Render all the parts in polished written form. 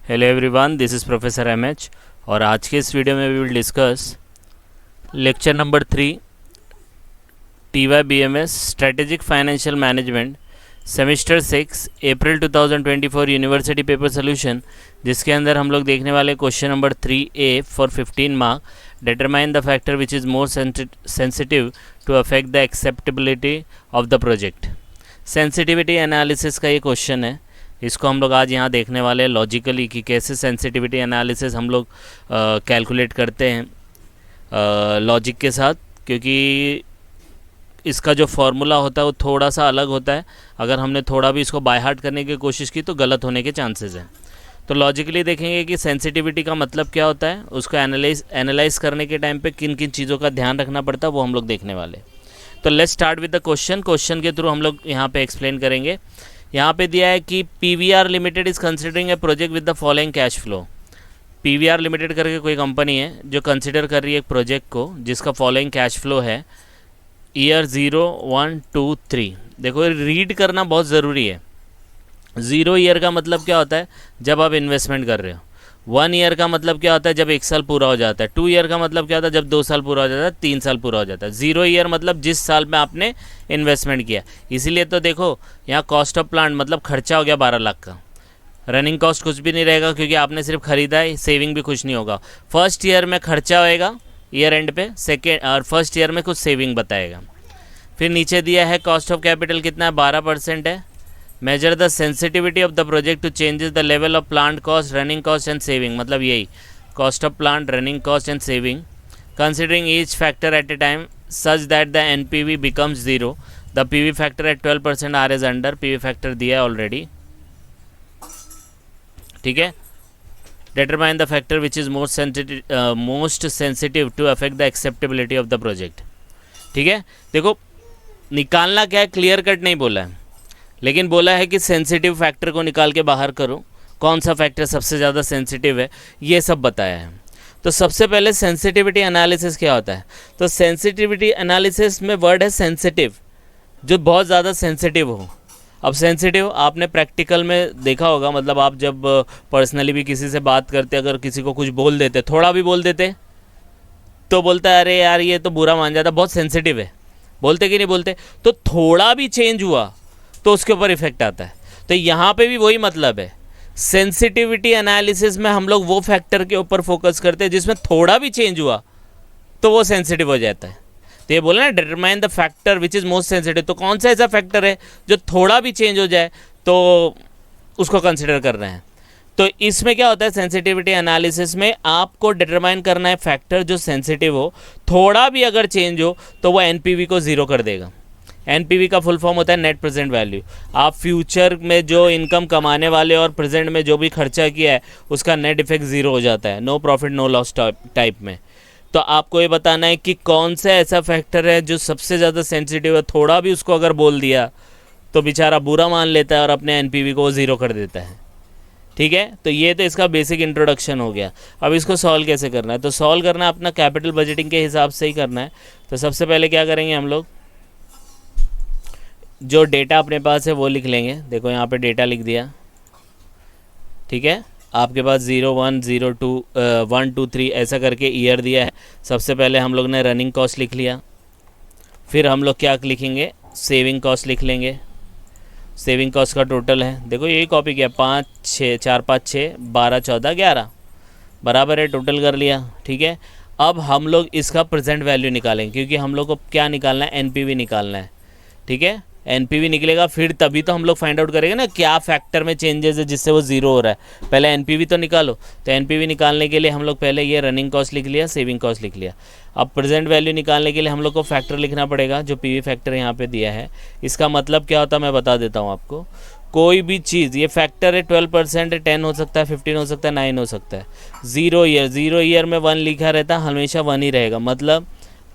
Hello everyone, this is professor M H और आज के इस वीडियो में we will discuss lecture number 3 TYBMS strategic financial management semester 6 April 2024 university paper solution, जिसके अंदर हम लोग देखने वाले question number 3A for 15 mark. Determine the factor which is more sensitive to affect the acceptability of the project. Sensitivity analysis का ये question है, इसको हम लोग आज यहाँ देखने वाले हैं लॉजिकली कि कैसे सेंसिटिविटी एनालिसिस हम लोग कैलकुलेट करते हैं लॉजिक के साथ, क्योंकि इसका जो फॉर्मूला होता है वो थोड़ा सा अलग होता है। अगर हमने थोड़ा भी इसको बाय हार्ट करने की कोशिश की तो गलत होने के चांसेस हैं। तो लॉजिकली देखेंगे कि सेंसिटिविटी का मतलब क्या होता है, उसको एनालाइज करने के टाइम पे किन किन चीज़ों का ध्यान रखना पड़ता है, वो हम लोग देखने वाले। तो let's start with the question के थ्रू हम लोग यहाँ पे एक्सप्लेन करेंगे। यहाँ पे दिया है कि PVR limited is considering A project with the following cash flow. PVR limited करके कोई कंपनी है जो कंसिडर कर रही है एक प्रोजेक्ट को जिसका फॉलोइंग कैश फ्लो है ईयर 0, 1, 2, 3। देखो रीड करना बहुत ज़रूरी है। 0 ईयर का मतलब क्या होता है, जब आप इन्वेस्टमेंट कर रहे हो। 1 ईयर का मतलब क्या होता है, जब 1 साल पूरा हो जाता है। 2 ईयर का मतलब क्या होता है, जब 2 साल पूरा हो जाता है, 3 साल पूरा हो जाता है। 0 ईयर मतलब जिस साल में आपने इन्वेस्टमेंट किया। इसीलिए तो देखो यहाँ कॉस्ट ऑफ प्लांट मतलब खर्चा हो गया 12 लाख का। रनिंग कॉस्ट कुछ भी नहीं रहेगा क्योंकि आपने सिर्फ खरीदा है, सेविंग भी कुछ नहीं होगा। फर्स्ट ईयर में खर्चा होएगा ईयर एंड पे, सेकेंड और फर्स्ट ईयर में कुछ सेविंग बताएगा। फिर नीचे दिया है कॉस्ट ऑफ कैपिटल कितना है, 12% है। Measure the sensitivity of the project to changes the level of plant cost, running cost and saving, मतलब यही cost of plant, running cost and saving. Considering each factor at a time such that the NPV becomes 0। The PV factor at 12% are is under. PV factor दिया है already, ठीक है। Determine the factor which is most sensitive to affect the acceptability of the project, ठीक है। देखो निकालना क्या है, क्लियर कट नहीं बोला है, लेकिन बोला है कि सेंसिटिव फैक्टर को निकाल के बाहर करो। कौन सा फैक्टर सबसे ज़्यादा सेंसिटिव है ये सब बताया है। तो सबसे पहले सेंसिटिविटी एनालिसिस क्या होता है, तो सेंसिटिविटी एनालिसिस में वर्ड है सेंसिटिव, जो बहुत ज़्यादा सेंसिटिव हो। अब सेंसिटिव आपने प्रैक्टिकल में देखा होगा, मतलब आप जब पर्सनली भी किसी से बात करते, अगर किसी को कुछ बोल देते, थोड़ा भी बोल देते तो बोलता है अरे यार ये तो बुरा मान जाता, बहुत सेंसिटिव है। बोलते कि नहीं बोलते, तो थोड़ा भी चेंज हुआ तो उसके ऊपर इफेक्ट आता है। तो यहाँ पे भी वही मतलब है, सेंसिटिविटी एनालिसिस में हम लोग वो फैक्टर के ऊपर फोकस करते हैं जिसमें थोड़ा भी चेंज हुआ तो वो सेंसिटिव हो जाता है। तो ये बोला ना, determine the factor which is most sensitive. तो कौन सा ऐसा फैक्टर है जो थोड़ा भी चेंज हो जाए तो उसको कंसिडर कर रहे हैं। तो इसमें क्या होता है, सेंसिटिविटी एनालिसिस में आपको डिटरमाइन करना है फैक्टर जो सेंसिटिव हो। थोड़ा भी अगर चेंज हो तो वो NPV को 0 कर देगा। NPV का फुल फॉर्म होता है नेट प्रेजेंट वैल्यू। आप फ्यूचर में जो इनकम कमाने वाले और प्रेजेंट में जो भी खर्चा किया है उसका नेट इफेक्ट 0 हो जाता है, no profit no loss type में। तो आपको ये बताना है कि कौन सा ऐसा फैक्टर है जो सबसे ज़्यादा सेंसिटिव है। थोड़ा भी उसको अगर बोल दिया तो बेचारा बुरा मान लेता है और अपने NPV को 0 कर देता है, ठीक है। तो ये तो इसका बेसिक इंट्रोडक्शन हो गया। अब इसको सॉल्व कैसे करना है, तो सॉल्व करना अपना कैपिटल बजटिंग के हिसाब से ही करना है। तो सबसे पहले क्या करेंगे, हम लोग जो डेटा अपने पास है वो लिख लेंगे। देखो यहाँ पे डेटा लिख दिया, ठीक है। आपके पास 0, 1, 0, 2, 1, 2, 3 ऐसा करके ईयर दिया है। सबसे पहले हम लोग ने रनिंग कॉस्ट लिख लिया, फिर हम लोग क्या लिखेंगे, सेविंग कॉस्ट लिख लेंगे। सेविंग कॉस्ट का टोटल है, देखो यही कॉपी किया, 5, 6, 4, 5, 6, 12, 14, 11 बराबर है, टोटल कर लिया, ठीक है। अब हम लोग इसका प्रेजेंट वैल्यू निकालेंगे क्योंकि हम लोग को क्या निकालना है, NPV निकालना है, ठीक है। NPV निकलेगा फिर तभी तो हम लोग फाइंड आउट करेंगे ना क्या फैक्टर में चेंजेस है जिससे वो 0 हो रहा है। पहले NPV तो निकालो। तो NPV निकालने के लिए हम लोग पहले ये रनिंग कॉस्ट लिख लिया, सेविंग कॉस्ट लिख लिया। अब प्रेजेंट वैल्यू निकालने के लिए हम लोग को फैक्टर लिखना पड़ेगा जो PV फैक्टर यहाँ पे दिया है। इसका मतलब क्या होता है मैं बता देता हूँ आपको। कोई भी चीज़, ये फैक्टर है 12% है, 10 हो सकता है, 15 हो सकता है, 9 हो सकता है। 0 ईयर में 1 लिखा रहता है, हमेशा 1 ही रहेगा। मतलब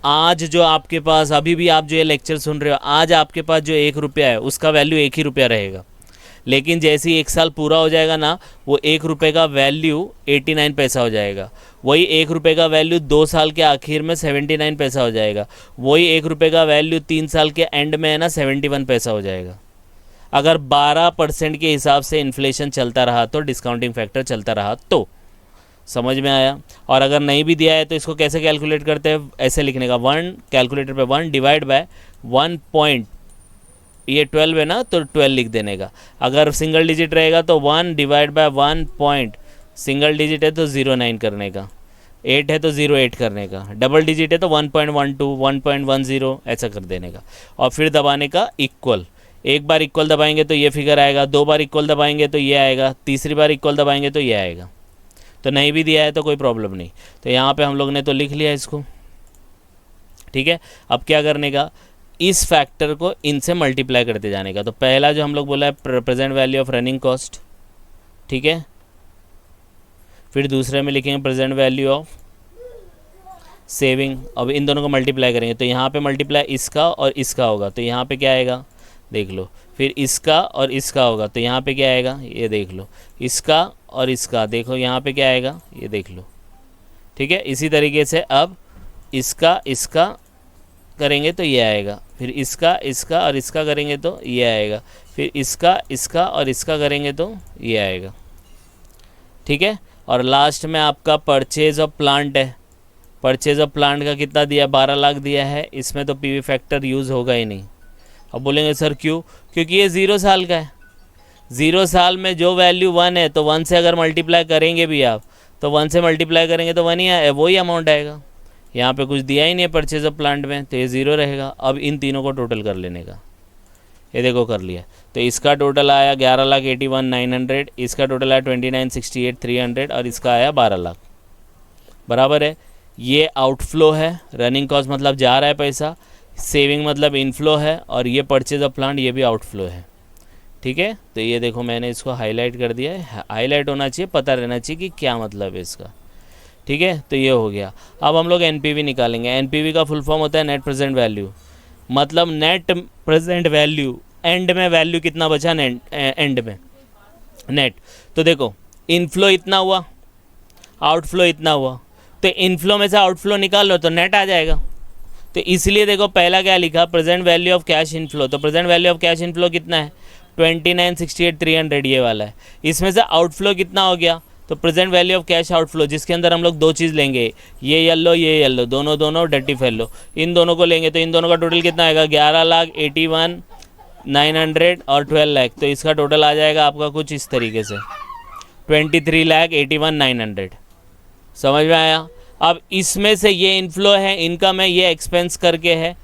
आज जो आपके पास, अभी भी आप जो ये लेक्चर सुन रहे हो, आज आपके पास जो 1 रुपया है उसका वैल्यू 1 ही रुपया रहेगा। लेकिन जैसे ही 1 साल पूरा हो जाएगा ना, वो 1 रुपये का वैल्यू 89 पैसा हो जाएगा। वही 1 रुपये का वैल्यू 2 साल के आखिर में 79 पैसा हो जाएगा। वही 1 रुपये का वैल्यू 3 साल के एंड में है ना 71 पैसा हो जाएगा। अगर 12% के हिसाब से इन्फ्लेशन चलता रहा तो, डिस्काउंटिंग फैक्टर चलता रहा तो। समझ में आया? और अगर नहीं भी दिया है तो इसको कैसे कैलकुलेट करते हैं, ऐसे लिखने का, 1 कैलकुलेटर पे 1 डिवाइड बाय 1 पॉइंट, ये 12 है ना, तो 12 लिख देने का। अगर सिंगल डिजिट रहेगा तो 1 divide by 1 point, single digit है तो 0.9 करने का, 8 है तो 0.8 करने का, डबल डिजिट है तो 1.12, 1.10 ऐसा कर देने का, और फिर दबाने का इक्वल। एक बार इक्वल दबाएंगे तो ये फिगर आएगा, 2 बार इक्वल दबाएंगे तो ये आएगा, तीसरी बार इक्वल दबाएंगे तो ये आएगा। तो नहीं भी दिया है तो कोई प्रॉब्लम नहीं। तो यहाँ पे हम लोग ने तो लिख लिया इसको, ठीक है। अब क्या करने का, इस फैक्टर को इनसे मल्टीप्लाई करते जाने का। तो पहला जो हम लोग बोला है present value of running cost, ठीक है। फिर दूसरे में लिखेंगे प्रेजेंट वैल्यू ऑफ सेविंग। अब इन दोनों को मल्टीप्लाई करेंगे तो यहाँ पे मल्टीप्लाई इसका और इसका होगा, तो यहाँ पे क्या आएगा देख लो। फिर इसका और इसका होगा तो यहाँ पे क्या आएगा, ये देख लो। इसका और इसका देखो यहाँ पे क्या आएगा, ये देख लो, ठीक है। इसी तरीके से अब इसका इसका करेंगे तो ये आएगा, फिर इसका इसका और इसका करेंगे तो ये आएगा, फिर इसका इसका और इसका करेंगे तो ये आएगा, ठीक है। और लास्ट में आपका परचेज ऑफ प्लांट है। परचेज ऑफ प्लांट का कितना दिया, 12 लाख दिया है। इसमें तो पीवी फैक्टर यूज़ होगा ही नहीं। अब बोलेंगे सर क्यों, क्योंकि ये 0 साल का है। 0 साल में जो वैल्यू 1 है तो 1 से अगर मल्टीप्लाई करेंगे भी आप, तो 1 से मल्टीप्लाई करेंगे तो 1 ही वही अमाउंट आएगा। यहाँ पे कुछ दिया ही नहीं है परचेज ऑफ प्लांट में, तो ये 0 रहेगा। अब इन तीनों को टोटल कर लेने का, ये देखो कर लिया। तो इसका टोटल आया 11,81,900, इसका टोटल आया 29,68,300 और इसका आया 12 लाख, बराबर है। ये आउटफ्लो है, रनिंग कॉस्ट मतलब जा रहा है पैसा, सेविंग मतलब इनफ्लो है, और ये परचेज ऑफ प्लांट ये भी आउटफ्लो है, ठीक है। तो ये देखो मैंने इसको हाईलाइट कर दिया है, हाईलाइट होना चाहिए, पता रहना चाहिए कि क्या मतलब है इसका, ठीक है। तो ये हो गया। अब हम लोग एनपीवी निकालेंगे। एनपीवी का फुल फॉर्म होता है नेट प्रेजेंट वैल्यू, मतलब नेट प्रेजेंट वैल्यू, एंड में वैल्यू कितना बचा एंड में नेट। तो देखो इनफ्लो इतना हुआ, आउटफ्लो इतना हुआ, तो इनफ्लो में से आउटफ्लो निकाल लो तो नेट आ जाएगा। तो इसलिए देखो पहला क्या लिखा, present value of cash inflow. तो present value of cash inflow कितना है, 29,68,300 ये वाला है। इसमें से आउटफ्लो कितना हो गया, तो present value of cash outflow, जिसके अंदर हम लोग दो चीज़ लेंगे, ये येलो दोनों डर्टी फेलो, इन दोनों को लेंगे तो इन दोनों का टोटल कितना आएगा, 11,81,900 और 12 लाख। तो इसका टोटल आ जाएगा आपका कुछ इस तरीके से 23,81,900। समझ में आया? अब इसमें से ये इनफ्लो है, इनकम है, ये एक्सपेंस करके है,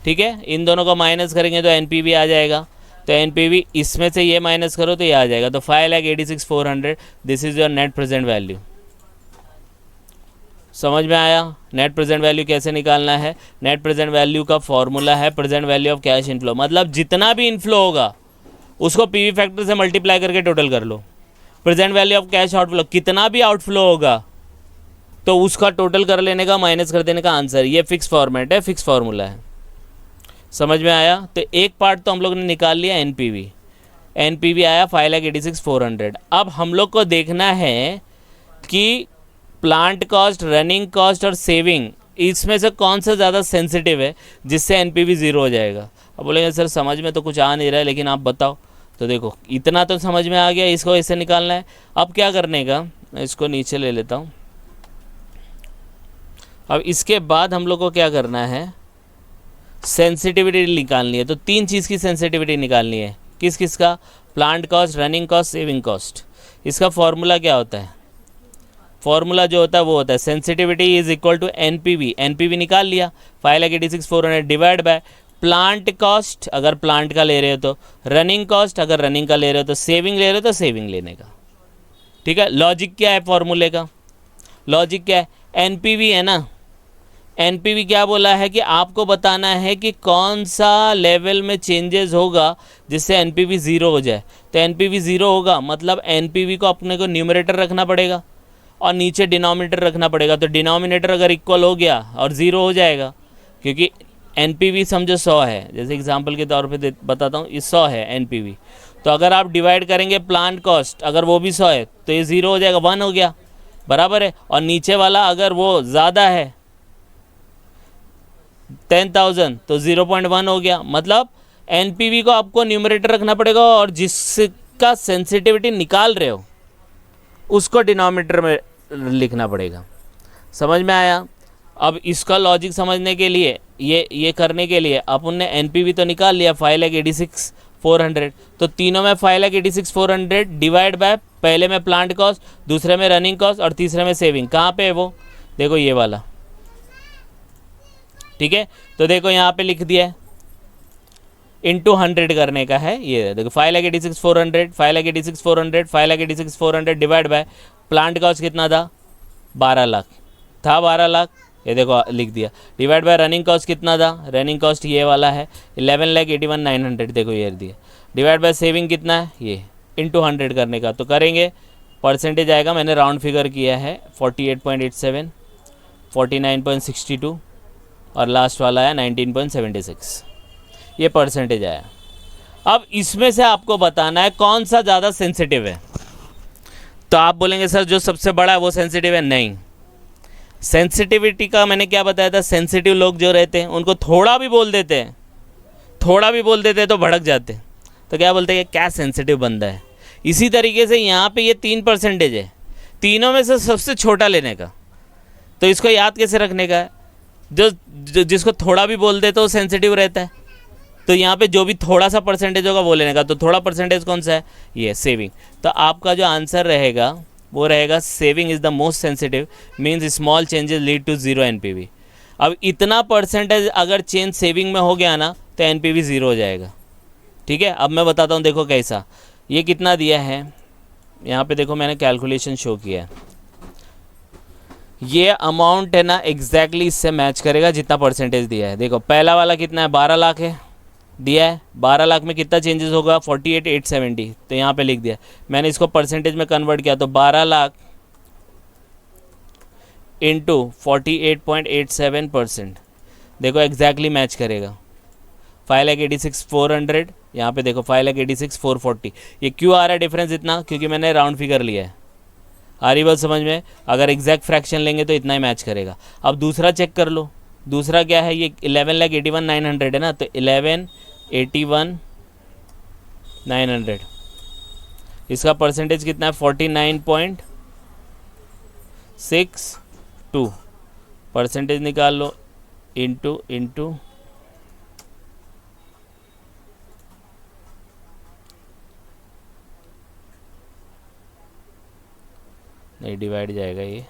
ठीक है। इन दोनों को माइनस करेंगे तो एनपीवी आ जाएगा। तो एनपीवी इसमें से ये माइनस करो तो ये आ जाएगा। तो 5,86,400 this is your net present value. समझ में आया? नेट प्रेजेंट वैल्यू कैसे निकालना है। नेट प्रेजेंट वैल्यू का फॉर्मूला है present value of cash inflow, मतलब जितना भी इनफ्लो होगा उसको पीवी फैक्टर से मल्टीप्लाई करके टोटल कर लो। Present value of cash outflow, कितना भी आउटफ्लो होगा तो उसका टोटल कर लेने का, माइनस कर देने का आंसर। ये फिक्स फॉर्मेट है, फिक्स फार्मूला है। समझ में आया? तो एक पार्ट तो हम लोग ने निकाल लिया एनपीवी। एनपीवी आया 5,86,400। अब हम लोग को देखना है कि प्लांट कॉस्ट, रनिंग कॉस्ट और सेविंग, इसमें से कौन सा ज़्यादा सेंसिटिव है जिससे एनपीवी 0 हो जाएगा। अब बोलेंगे सर समझ में तो कुछ आ नहीं रहा है, लेकिन आप बताओ। तो देखो इतना तो समझ में आ गया, इसको ऐसे निकालना है। अब क्या करने का, मैं इसको नीचे ले लेता हूँ। अब इसके बाद हम लोग को क्या करना है, सेंसिटिविटी निकालनी है। तो 3 चीज़ की सेंसिटिविटी निकालनी है। किस किस का, plant cost, running cost, saving cost. इसका फॉर्मूला क्या होता है, फॉर्मूला जो होता है वो होता है sensitivity is equal to NPV. NPV निकाल लिया 5,86,400 डिवाइड बाय प्लांट कॉस्ट अगर प्लांट का ले रहे हो तो, रनिंग कॉस्ट अगर रनिंग का ले रहे हो तो, सेविंग ले रहे हो तो सेविंग लेने का, ठीक है। लॉजिक क्या है फॉर्मूले का, लॉजिक क्या है, एनपीवी है ना। एनपीवी क्या बोला है कि आपको बताना है कि कौन सा लेवल में चेंजेस होगा जिससे एनपीवी 0 हो जाए। तो एनपीवी 0 होगा मतलब एनपीवी को अपने को न्यूमरेटर रखना पड़ेगा और नीचे डिनोमिनेटर रखना पड़ेगा। तो डिनोमिनेटर अगर इक्वल हो गया और 0 हो जाएगा, क्योंकि एनपीवी समझो 100 है, जैसे एग्जांपल के तौर पे बताता हूँ, ये 100 है एनपीवी। तो अगर आप डिवाइड करेंगे प्लांट कॉस्ट, अगर वो भी 100 है तो ये 0 हो जाएगा, 1 हो गया, बराबर है। और नीचे वाला अगर वो ज़्यादा है 10,000 तो 0.1 हो गया, मतलब एनपीवी को आपको न्यूमरेटर रखना पड़ेगा और जिसका सेंसिटिविटी निकाल रहे हो उसको डिनोमिनेटर में लिखना पड़ेगा। समझ में आया? अब इसका लॉजिक समझने के लिए ये करने के लिए अपन ने एनपीवी तो निकाल लिया 5,86,400, तो तीनों में 5,86,400 डिवाइड बाय पहले में प्लांट कॉस्ट, दूसरे में रनिंग कॉस्ट और तीसरे में सेविंग। कहाँ पे है वो? देखो ये वाला, ठीक है। तो देखो यहाँ पे लिख दिया है, इंटू 100 करने का है। ये देखो 5,86,400, 5,86,400, 5,86,400 डिवाइड बाय प्लांट कॉस्ट कितना था? 12 लाख था, 12 लाख, ये देखो लिख दिया। डिवाइड बाय रनिंग कॉस्ट कितना था? रनिंग कॉस्ट ये वाला है 11,81,900, देखो ये दिया। डिवाइड बाय सेविंग कितना है? ये इंटू 100 करने का। तो करेंगे, परसेंटेज आएगा, मैंने राउंड फिगर किया है 48.87, 49.62 और लास्ट वाला है 19.76, ये परसेंटेज आया। अब इसमें से आपको बताना है कौन सा ज़्यादा सेंसिटिव है। तो आप बोलेंगे सर जो सबसे बड़ा है वो सेंसिटिव है। नहीं, सेंसिटिविटी का मैंने क्या बताया था, सेंसिटिव लोग जो रहते हैं उनको थोड़ा भी बोल देते हैं, थोड़ा भी बोल देते हैं तो भड़क जाते हैं, तो क्या बोलते हैं, क्या सेंसिटिव बंदा है। इसी तरीके से यहाँ पे ये 3% है, तीनों में से सबसे छोटा लेने का। तो इसको याद कैसे रखने का है? जिसको थोड़ा भी बोल दे तो सेंसिटिव रहता है, तो यहाँ पे जो भी थोड़ा सा परसेंटेज होगा वो लेने का। तो थोड़ा परसेंटेज कौन सा है? ये सेविंग। तो आपका जो आंसर रहेगा वो रहेगा saving is the most sensitive, means small changes lead to 0 NPV. अब इतना परसेंटेज अगर चेंज सेविंग में हो गया ना तो एनपीवी 0 हो जाएगा। ठीक है, अब मैं बताता हूँ, देखो कैसा। ये कितना दिया है यहाँ पे, देखो मैंने कैलकुलेशन शो किया है। ये अमाउंट है ना एग्जैक्टली इससे मैच करेगा जितना परसेंटेज दिया है। देखो पहला वाला कितना है, 12 लाख है दिया है। 12 लाख में कितना चेंजेस होगा? 48,870। तो यहाँ पे लिख दिया, मैंने इसको परसेंटेज में कन्वर्ट किया तो 12 लाख इंटू 48.87%, देखो एग्जैक्टली मैच करेगा। 5,86,400, यहाँ पे देखो 5,86,440। ये क्यों आ रहा है डिफरेंस इतना? क्योंकि मैंने राउंड फिगर लिया है। आ रही बात समझ में? अगर एग्जैक्ट फ्रैक्शन लेंगे तो इतना ही मैच करेगा। अब दूसरा चेक कर लो, दूसरा क्या है, ये 11,81,900 है ना, तो 11,81,900 इसका परसेंटेज कितना है? 49.62। परसेंटेज निकाल लो, इंटू नहीं डिवाइड जाएगा ये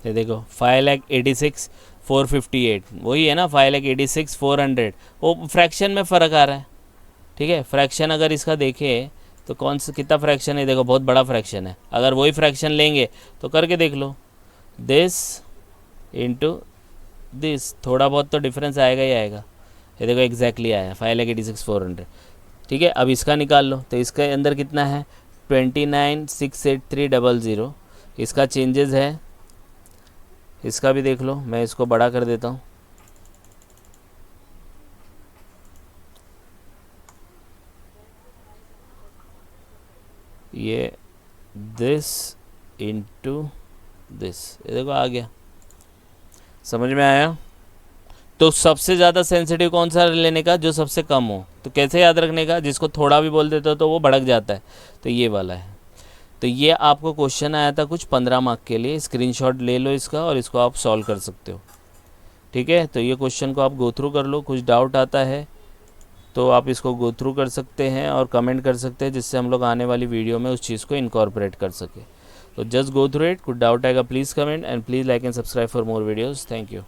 देखो 5,86,458 वही है ना, 5,86,400। वो फ्रैक्शन में फ़र्क आ रहा है। ठीक है, फ्रैक्शन अगर इसका देखें तो कौन सा कितना फ्रैक्शन है, देखो बहुत बड़ा फ्रैक्शन है। अगर वही फ्रैक्शन लेंगे तो करके देख लो, दिस इंटू दिस, थोड़ा बहुत तो डिफरेंस आएगा ही आएगा। ये देखो एग्जैक्टली आया 5,86,400। ठीक है, अब इसका निकाल लो, तो इसके अंदर कितना है? 29,683,000। इसका चेंजेस है, इसका भी देख लो। मैं इसको बड़ा कर देता हूँ, ये दिस इंटू दिस, ये देखो आ गया। समझ में आया? तो सबसे ज़्यादा सेंसिटिव कौन सा लेने का? जो सबसे कम हो। तो कैसे याद रखने का? जिसको थोड़ा भी बोल देते हो तो वो भड़क जाता है, तो ये वाला है। तो ये आपको क्वेश्चन आया था कुछ 15 मार्क के लिए, स्क्रीनशॉट ले लो इसका और इसको आप सॉल्व कर सकते हो। ठीक है, तो ये क्वेश्चन को आप गो थ्रू कर लो। कुछ डाउट आता है तो आप इसको गो थ्रू कर सकते हैं और कमेंट कर सकते हैं, जिससे हम लोग आने वाली वीडियो में उस चीज़ को इनकॉर्पोरेट कर सके। तो जस्ट गो थ्रू इट। कुछ डाउट आएगा please comment, and please like and subscribe for more videos. Thank you.